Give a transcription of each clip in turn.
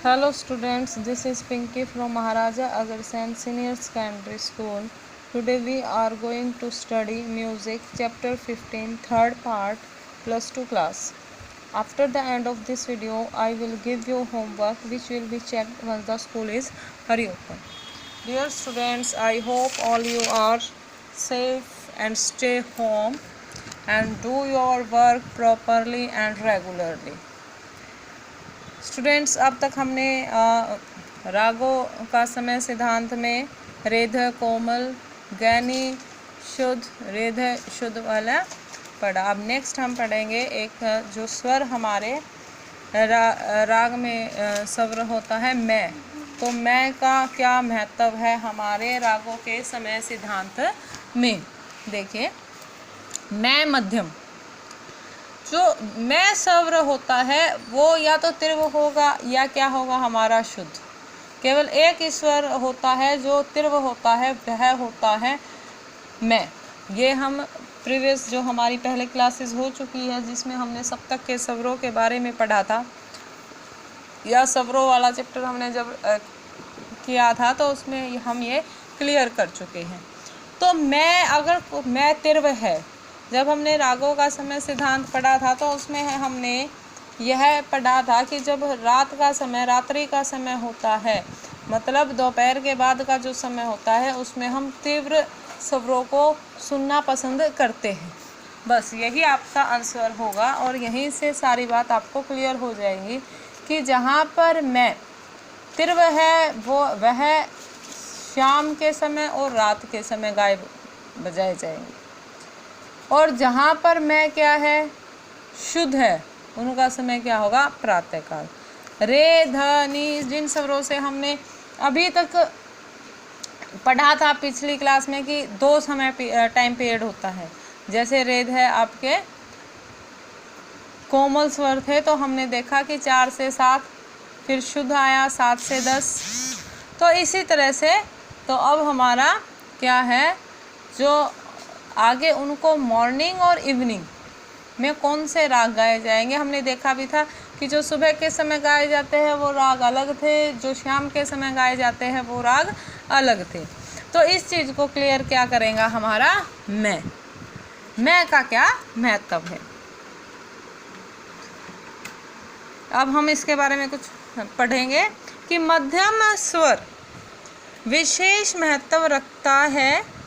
Hello students, this is Pinky from Maharaja Agarsen Senior Secondary School. Today we are going to study music chapter 15 third part plus 2 class. After the end of this video, I will give you homework which will be checked once the school is reopened. Dear students, I hope all you are safe and stay home and do your work properly and regularly. Students, अब तक हमने रागों का समय सिद्धांत में रेध, कोमल, गैनी, शुद्ध, रेध शुद्ध वाला पढ़ा। अब नेक्स्ट हम पढ़ेंगे एक जो स्वर हमारे राग में स्वर होता है मैं। तो मैं का क्या महत्व है हमारे रागों के समय सिद्धांत में। देखिए, मैं मध्यम, जो मैं स्वर होता है वो या तो तीव्र होगा या क्या होगा हमारा शुद्ध। केवल एक स्वर होता है जो तीव्र होता है, वह होता है मैं। ये हम प्रीवियस जो हमारी पहले क्लासेस हो चुकी है जिसमें हमने सप्तक के स्वरों के बारे में पढ़ा था, या स्वरों वाला चैप्टर हमने जब किया था तो उसमें हम ये क्लियर कर चुके हैं। तो मैं, अगर मैं तीव्र है, जब हमने रागों का समय सिद्धांत पढ़ा था तो उसमें हमने यह पढ़ा था कि जब रात का समय, रात्रि का समय होता है, मतलब दोपहर के बाद का जो समय होता है, उसमें हम तीव्र स्वरों को सुनना पसंद करते हैं। बस यही आपका आंसर होगा और यहीं से सारी बात आपको क्लियर हो जाएगी कि जहाँ पर मैं तीव्र है वह शाम के समय और रात के समय गाए बजाए जाएंगे, और जहाँ पर मैं क्या है शुद्ध है, उनका समय क्या होगा प्रातःकाल। रे, ध, नी, जिन स्वरों से हमने अभी तक पढ़ा था पिछली क्लास में कि दो समय टाइम पीरियड होता है। जैसे रेद है आपके कोमल स्वर थे तो हमने देखा कि 4 से 7, फिर शुद्ध आया 7 से 10। तो इसी तरह से तो अब हमारा क्या है, जो आगे उनको मॉर्निंग और इवनिंग में कौन से राग गाए जाएंगे। हमने देखा भी था कि जो सुबह के समय गाए जाते हैं वो राग अलग थे, जो शाम के समय गाए जाते हैं वो राग अलग थे। तो इस चीज़ को क्लियर क्या करेगा हमारा मैं का क्या महत्व है। अब हम इसके बारे में कुछ पढ़ेंगे कि मध्यम स्वर विशेष महत्व रखता है।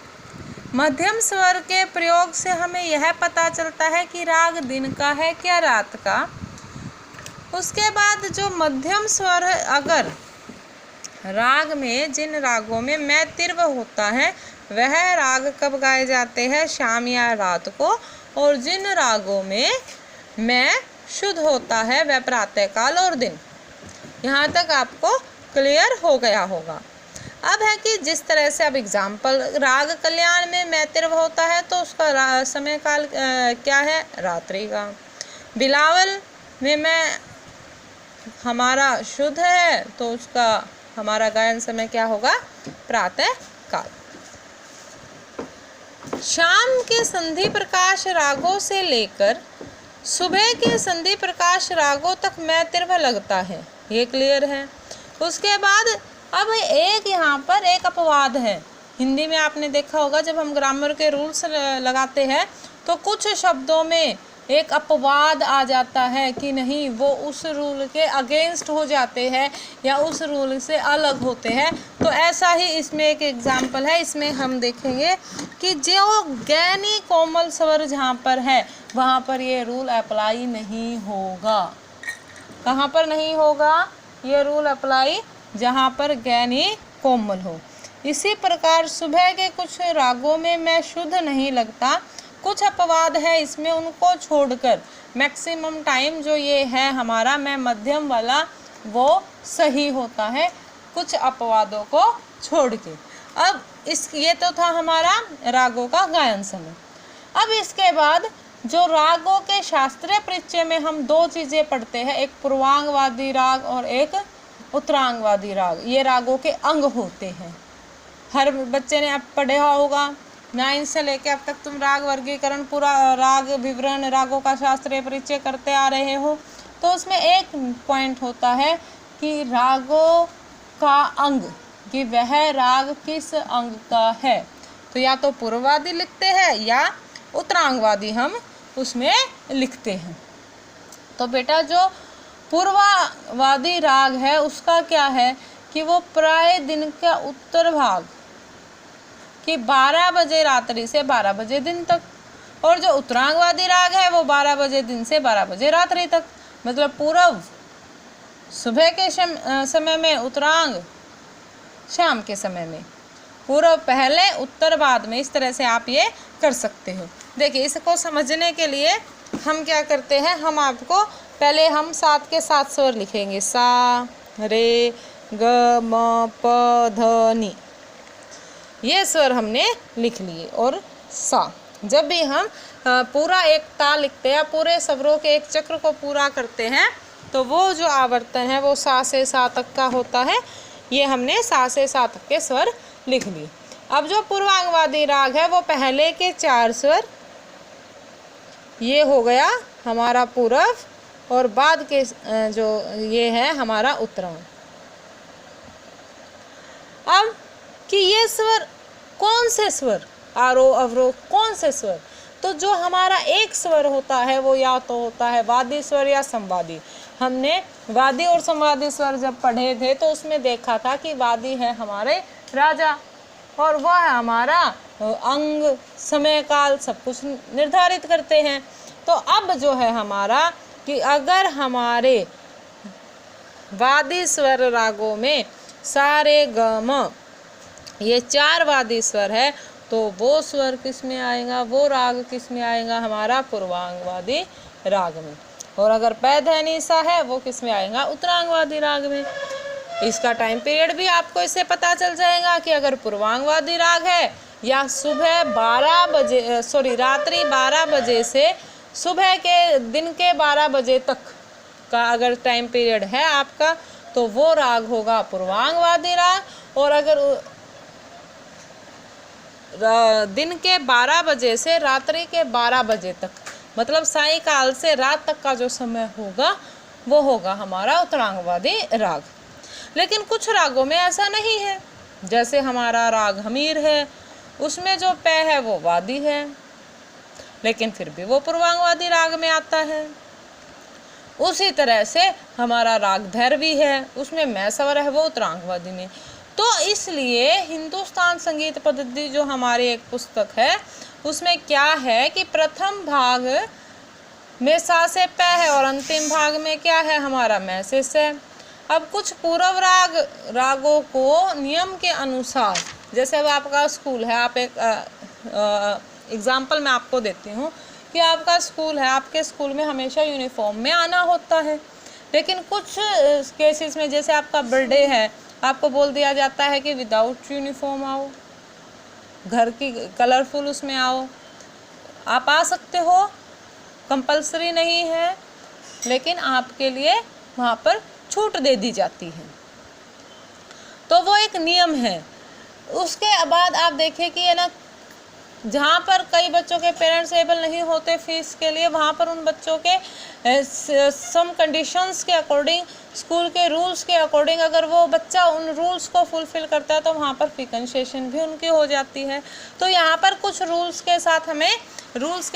मध्यम स्वर के प्रयोग से हमें यह पता चलता है कि राग दिन का है क्या रात का। उसके बाद जो मध्यम स्वर है, अगर राग में, जिन रागों में मैं तीव्र होता है वह राग कब गाए जाते हैं, शाम या रात को, और जिन रागों में मैं शुद्ध होता है वह प्रातःकाल और दिन। यहाँ तक आपको क्लियर हो गया होगा। अब है कि जिस तरह से, अब एग्जाम्पल, राग कल्याण में मैं तीव्र होता है तो उसका समय काल क्या है, रात्रि का। बिलावल में मैं हमारा शुद्ध है तो उसका हमारा गायन समय क्या होगा, प्रातः काल। शाम के संधि प्रकाश रागों से लेकर सुबह के संधि प्रकाश रागों तक मैं तीव्र लगता है, ये क्लियर है। उसके बाद अब एक यहाँ पर एक अपवाद है। हिंदी में आपने देखा होगा जब हम ग्रामर के रूल्स लगाते हैं तो कुछ शब्दों में एक अपवाद आ जाता है कि नहीं, वो उस रूल के अगेंस्ट हो जाते हैं या उस रूल से अलग होते हैं। तो ऐसा ही इसमें एक एग्जाम्पल है। इसमें हम देखेंगे कि जो गैनी कोमल स्वर जहाँ पर है वहाँ पर ये रूल अप्लाई नहीं होगा। कहाँ पर नहीं होगा ये रूल अप्लाई, जहाँ पर गैनी कोमल हो। इसी प्रकार सुबह के कुछ रागों में मैं शुद्ध नहीं लगता, कुछ अपवाद है इसमें, उनको छोड़कर मैक्सिमम टाइम जो ये है हमारा मैं मध्यम वाला वो सही होता है, कुछ अपवादों को छोड़ के। अब ये तो था हमारा रागों का गायन समय। अब इसके बाद जो रागों के शास्त्रीय परिचय में हम दो चीज़ें पढ़ते हैं, एक पूर्वांगवादी राग और एक उत्तरांगवादी राग। ये रागों के अंग होते हैं। हर बच्चे ने अब पढ़ा होगा, 9 से लेके अब तक तुम राग वर्गीकरण, पूरा राग विवरण, रागों का शास्त्रीय परिचय करते आ रहे हो। तो उसमें एक पॉइंट होता है कि रागों का अंग, कि वह राग किस अंग का है। तो या तो पूर्ववादी लिखते हैं या उत्तरांगवादी हम उसमें लिखते हैं। तो बेटा जो पूर्ववादी राग है उसका क्या है कि वो प्राय दिन का उत्तर भाग कि 12 बजे रात्रि से 12 बजे दिन तक, और जो उत्तरांगवादी राग है वो 12 बजे दिन से 12 बजे रात्रि तक। मतलब पूर्व सुबह के समय में, उत्तरांग शाम के समय में, पूर्व पहले उत्तर बाद में। इस तरह से आप ये कर सकते हो। देखिए इसको समझने के लिए हम क्या करते हैं, हम आपको पहले हम 7 के 7 स्वर लिखेंगे। सा रे ग म प ध नि, ये स्वर हमने लिख लिए। और सा, जब भी हम पूरा एक ताल लिखते हैं, पूरे स्वरों के एक चक्र को पूरा करते हैं, तो वो जो आवर्तन है वो सा से सा तक का होता है। ये हमने सा से सा तक के स्वर लिख लिए। अब जो पूर्वांगवादी राग है वो पहले के 4 स्वर, ये हो गया हमारा पूर्व, और बाद के जो ये है हमारा उत्तरांग। अब कि ये स्वर कौन से स्वर, आरोह अवरोह कौन से स्वर, तो जो हमारा एक स्वर होता है वो या तो होता है वादी स्वर या संवादी। हमने वादी और संवादी स्वर जब पढ़े थे तो उसमें देखा था कि वादी है हमारे राजा, और वह हमारा अंग, समय काल सब कुछ निर्धारित करते हैं। तो अब जो है हमारा कि अगर हमारे वादी स्वर रागों में सा रे ग म ये 4 वादी स्वर है, तो वो स्वर किस में आएगा, वो राग किस में आएगा, हमारा पूर्वांगवादी राग में। और अगर पै ध नि सा है वो किस में आएगा, उत्तरांगवादी राग में। इसका टाइम पीरियड भी आपको इससे पता चल जाएगा कि अगर पूर्वांगवादी राग है या सुबह 12 बजे रात्रि 12 बजे से सुबह के दिन के 12 बजे तक का अगर टाइम पीरियड है आपका, तो वो राग होगा पूर्वांगवादी राग। और अगर दिन के 12 बजे से रात्रि के 12 बजे तक, मतलब सायंकाल से रात तक का जो समय होगा वो होगा हमारा उत्तरांगवादी राग। लेकिन कुछ रागों में ऐसा नहीं है, जैसे हमारा राग हमीर है, उसमें जो पै है वो वादी है, लेकिन फिर भी वो पूर्वांगवादी राग में आता है। उसी तरह से हमारा राग भैरवी है, उसमें मै स्वर है, वो उत्तरांगवादी में। तो इसलिए हिंदुस्तान संगीत पद्धति जो हमारी एक पुस्तक है उसमें क्या है कि प्रथम भाग में सा से पै है और अंतिम भाग में क्या है, हमारा मै से स। अब कुछ पूर्व रागों को नियम के अनुसार, जैसे अब आपका स्कूल है, आप एक एग्जाम्पल मैं आपको देती हूँ कि आपका स्कूल है, आपके स्कूल में हमेशा यूनिफॉर्म में आना होता है। लेकिन कुछ केसेस में, जैसे आपका बर्थडे है, आपको बोल दिया जाता है कि विदाउट यूनिफॉर्म आओ, घर की कलरफुल उसमें आओ। आप आ सकते हो, कंपल्सरी नहीं है, लेकिन आपके लिए वहाँ पर छूट दे दी जाती है। तो वो एक नियम है। उसके बाद आप देखिए कि है ना, जहाँ पर कई बच्चों के पेरेंट्स एबल नहीं होते फीस के लिए, वहाँ पर उन बच्चों के सम कंडीशंस के अकॉर्डिंग, स्कूल के रूल्स के अकॉर्डिंग, अगर वो बच्चा उन रूल्स को फुलफिल करता है तो वहाँ पर फी कंसेशन भी उनकी हो जाती है। तो यहाँ पर कुछ रूल्स के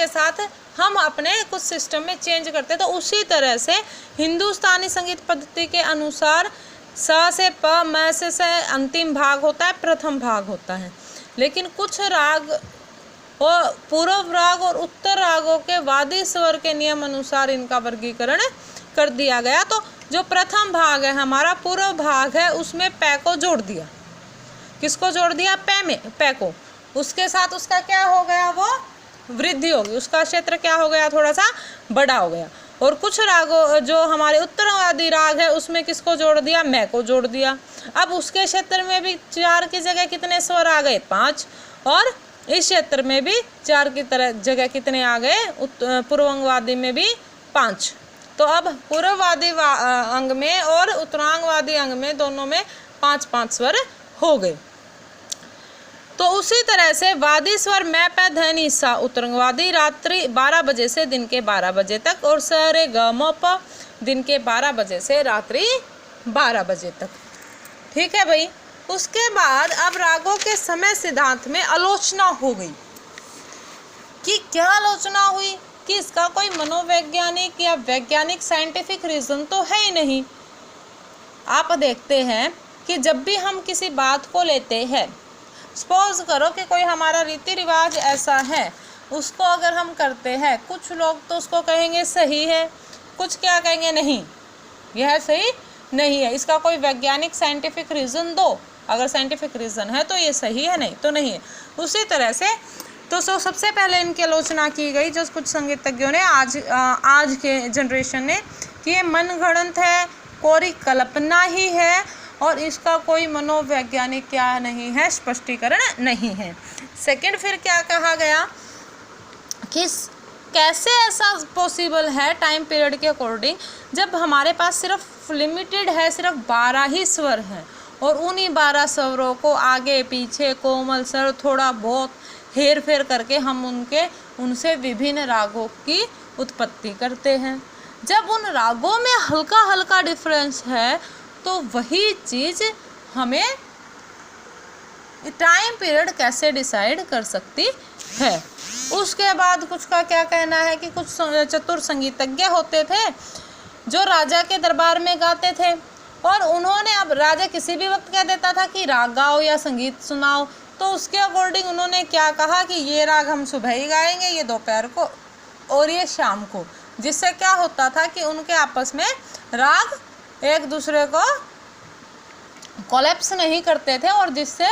साथ हम अपने कुछ सिस्टम में चेंज करते हैं। तो उसी तरह से हिंदुस्तानी संगीत पद्धति के अनुसार सा से प, मै से स अंतिम भाग होता है, प्रथम भाग होता है। लेकिन कुछ राग और पूर्व राग और उत्तर रागों के वादी स्वर के नियम अनुसार इनका वर्गीकरण कर दिया गया। तो जो प्रथम भाग है हमारा, पूर्व भाग है, उसमें पै को जोड़ दिया। किसको जोड़ दिया? पै में, पै को। उसके साथ उसका क्या हो गया, वो वृद्धि होगी, उसका क्षेत्र क्या हो गया, थोड़ा सा बड़ा हो गया। और कुछ रागों जो हमारे उत्तरवादी राग है उसमें किसको जोड़ दिया? मै को जोड़ दिया। अब उसके क्षेत्र में भी 4 की जगह कितने स्वर आ गए? 5। और इस क्षेत्र में भी 4 की जगह कितने आ गए? पूर्वांगवादी में भी 5। तो अब पूर्ववादी अंग में और उत्तरांगवादी अंग में दोनों में 5-5 स्वर हो गए। तो उसी तरह से वादी स्वर मै पै ध नि सा उत्तरांगवादी रात्रि 12 बजे से दिन के 12 बजे तक, और स रे ग म प दिन के 12 बजे से रात्रि 12 बजे तक। ठीक है भाई। उसके बाद अब रागों के समय सिद्धांत में आलोचना हो गई कि क्या आलोचना हुई कि इसका कोई मनोवैज्ञानिक या वैज्ञानिक साइंटिफिक रीज़न तो है ही नहीं। आप देखते हैं कि जब भी हम किसी बात को लेते हैं, सपोज करो कि कोई हमारा रीति रिवाज ऐसा है, उसको अगर हम करते हैं, कुछ लोग तो उसको कहेंगे सही है, कुछ क्या कहेंगे नहीं, यह सही नहीं है, इसका कोई वैज्ञानिक साइंटिफिक रीज़न दो। अगर साइंटिफिक रीज़न है तो ये सही है, नहीं तो नहीं है। उसी तरह से तो सबसे पहले इनकी आलोचना की गई जो कुछ संगीतज्ञों ने आज के जनरेशन ने कि ये मनगढ़ंत है, कोरी कल्पना ही है और इसका कोई मनोवैज्ञानिक क्या नहीं है, स्पष्टीकरण नहीं है। सेकंड, फिर क्या कहा गया कि कैसे ऐसा पॉसिबल है टाइम पीरियड के अकॉर्डिंग, जब हमारे पास सिर्फ लिमिटेड है, सिर्फ 12 ही स्वर हैं और उन्हीं 12 स्वरों को आगे पीछे कोमल स्वर थोड़ा बहुत हेर फेर करके हम उनसे विभिन्न रागों की उत्पत्ति करते हैं। जब उन रागों में हल्का हल्का डिफरेंस है तो वही चीज़ हमें टाइम पीरियड कैसे डिसाइड कर सकती है। उसके बाद कुछ का क्या कहना है कि कुछ चतुर संगीतज्ञ होते थे जो राजा के दरबार में गाते थे और उन्होंने, अब राजा किसी भी वक्त कह देता था कि राग गाओ या संगीत सुनाओ, तो उसके अकॉर्डिंग उन्होंने क्या कहा कि ये राग हम सुबह ही गाएंगे, ये दोपहर को और ये शाम को, जिससे क्या होता था कि उनके आपस में राग एक दूसरे को कोलैप्स नहीं करते थे और जिससे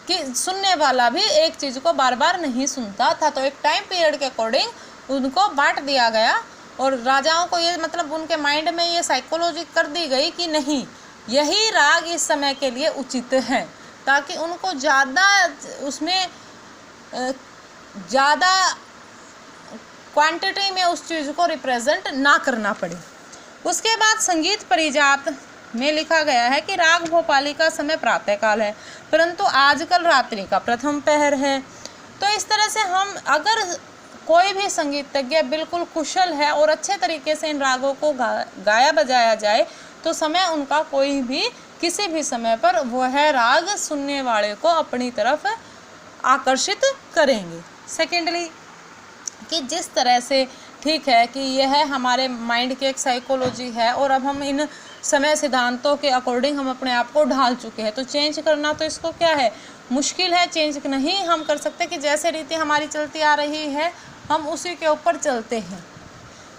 कि सुनने वाला भी एक चीज़ को बार बार नहीं सुनता था। तो एक टाइम पीरियड के अकॉर्डिंग उनको बांट दिया गया और राजाओं को ये, मतलब उनके माइंड में ये साइकोलॉजी कर दी गई कि नहीं, यही राग इस समय के लिए उचित है, ताकि उनको ज़्यादा उसमें ज़्यादा क्वांटिटी में उस चीज़ को रिप्रेजेंट ना करना पड़े। उसके बाद संगीत परिजात में लिखा गया है कि राग भोपाली का समय प्रातःकाल है, परंतु आजकल रात्रि का प्रथम पहर है। तो इस तरह से हम, अगर कोई भी संगीतज्ञ बिल्कुल कुशल है और अच्छे तरीके से इन रागों को गाया बजाया जाए तो समय उनका कोई भी किसी भी समय पर वह राग सुनने वाले को अपनी तरफ आकर्षित करेंगे। सेकेंडली, कि जिस तरह से, ठीक है कि यह हमारे माइंड की एक साइकोलॉजी है और अब हम इन समय सिद्धांतों के अकॉर्डिंग हम अपने आप को ढाल चुके हैं, तो चेंज करना तो इसको क्या है, मुश्किल है, चेंज नहीं हम कर सकते कि जैसे रीति हमारी चलती आ रही है हम उसी के ऊपर चलते हैं।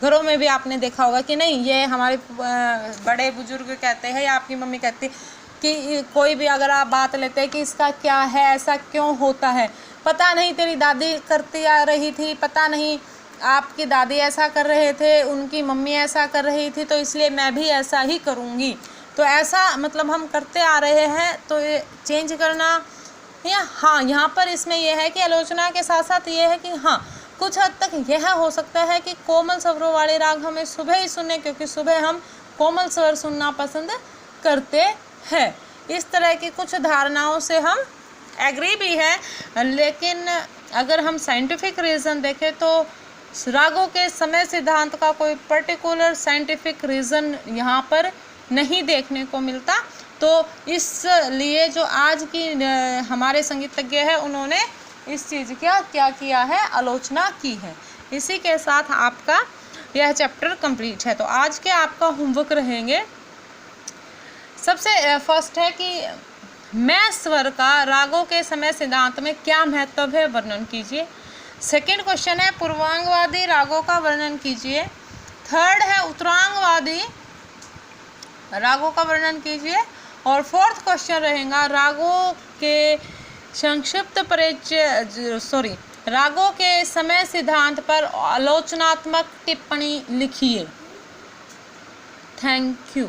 घरों में भी आपने देखा होगा कि नहीं, ये हमारे बड़े बुजुर्ग कहते हैं या आपकी मम्मी कहती कि कोई भी अगर आप बात लेते हैं कि इसका क्या है, ऐसा क्यों होता है, पता नहीं तेरी दादी करती आ रही थी, पता नहीं आपकी दादी ऐसा कर रहे थे, उनकी मम्मी ऐसा कर रही थी, तो इसलिए मैं भी ऐसा ही करूँगी। तो ऐसा मतलब हम करते आ रहे हैं, तो ये चेंज करना या हाँ, यहाँ पर इसमें यह है कि आलोचना के साथ साथ ये है कि हाँ, कुछ हद तक यह हो सकता है कि कोमल स्वरों वाले राग हमें सुबह ही सुने, क्योंकि सुबह हम कोमल स्वर सुनना पसंद करते हैं। इस तरह की कुछ धारणाओं से हम एग्री भी है, लेकिन अगर हम साइंटिफिक रीज़न देखें तो रागों के समय सिद्धांत का कोई पर्टिकुलर साइंटिफिक रीज़न यहाँ पर नहीं देखने को मिलता। तो इसलिए जो आज की हमारे संगीतज्ञ हैं उन्होंने इस चीज़ का क्या किया है, आलोचना की है। इसी के साथ आपका यह चैप्टर कंप्लीट है। तो आज के आपका होमवर्क रहेंगे, सबसे फर्स्ट है कि मैं स्वर का रागों के समय सिद्धांत में क्या महत्व है, वर्णन कीजिए। सेकंड क्वेश्चन है पूर्वांगवादी रागों का वर्णन कीजिए। थर्ड है उत्तरांगवादी रागों का वर्णन कीजिए। और फोर्थ क्वेश्चन रहेगा रागों के संक्षिप्त परिचय, रागों के समय सिद्धांत पर आलोचनात्मक टिप्पणी लिखिए। Thank you.